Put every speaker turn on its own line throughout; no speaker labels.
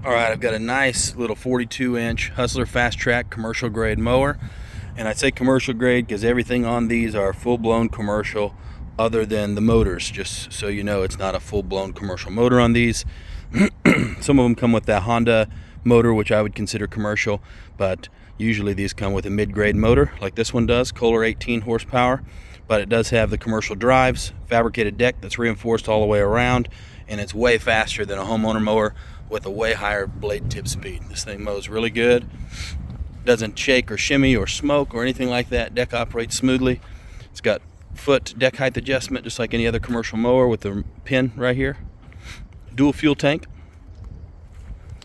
Alright, I've got a nice little 42-inch Hustler FasTrak commercial grade mower. And I say commercial grade because everything on these are full-blown commercial other than the motors. Just so you know, it's not a full-blown commercial motor on these. Some of them come with that Honda motor, which I would consider commercial, but usually these come with a mid-grade motor like this one does, Kohler 18 horsepower. But it does have the commercial drives, fabricated deck that's reinforced all the way around, and it's way faster than a homeowner mower with a way higher blade tip speed. This thing mows really good. Doesn't shake or shimmy or smoke or anything like that. Deck operates smoothly. It's got foot deck height adjustment just like any other commercial mower with the pin right here. Dual fuel tank.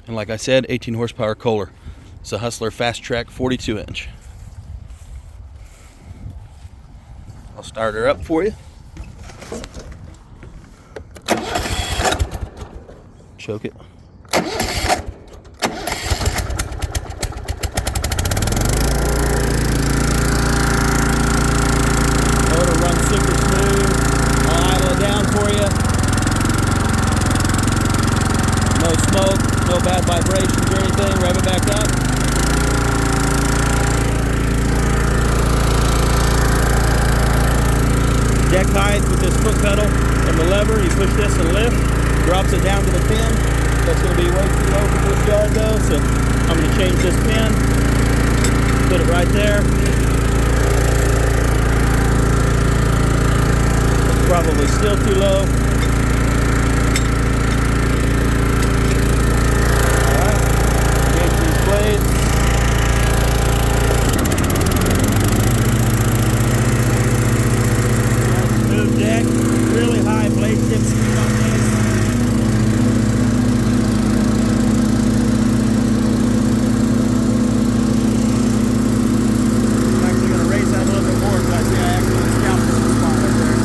And like I said, 18 horsepower Kohler. It's a Hustler FasTrak 42-inch. I'll start her up for you. Choke it. Motor runs super smooth. I'll idle it down for you. No smoke, no bad vibrations or anything. Rev it back up. Deck height with this foot pedal and the lever. You push this and lift, drops it down to the pin. That's going to be way too low for this yard though, so I'm going to change this pin, put it right there. It's probably still too low. Alright, change these blades. Deck, really high blade tip speed on this. I'm actually going to raise that a little bit more because I see I actually scalped this spot right there.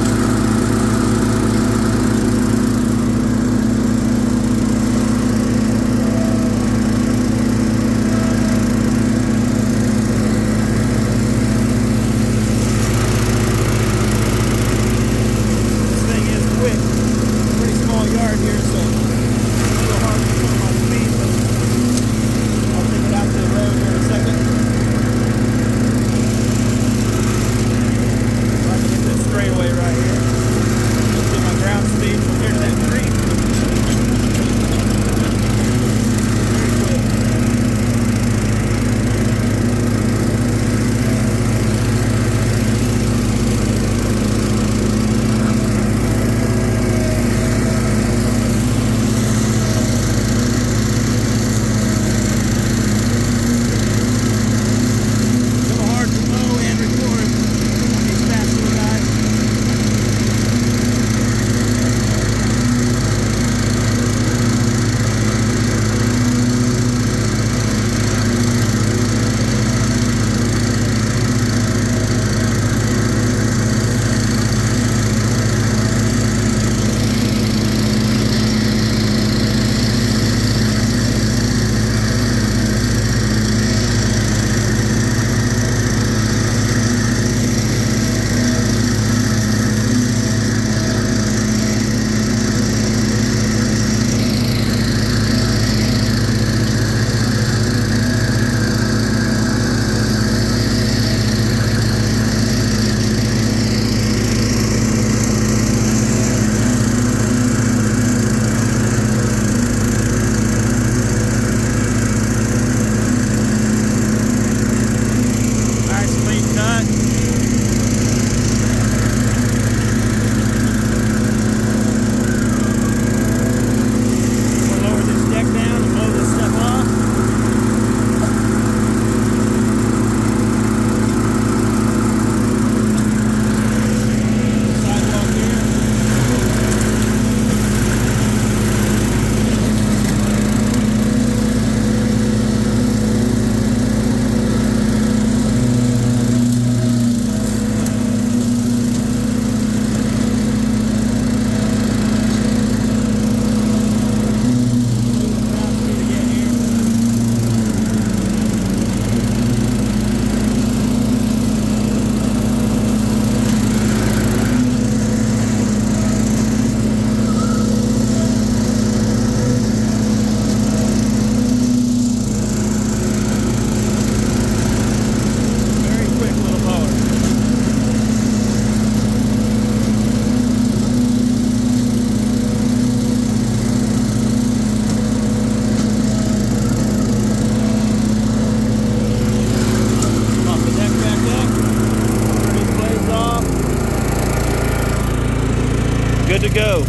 go.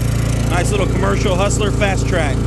Nice little commercial Hustler FasTrak.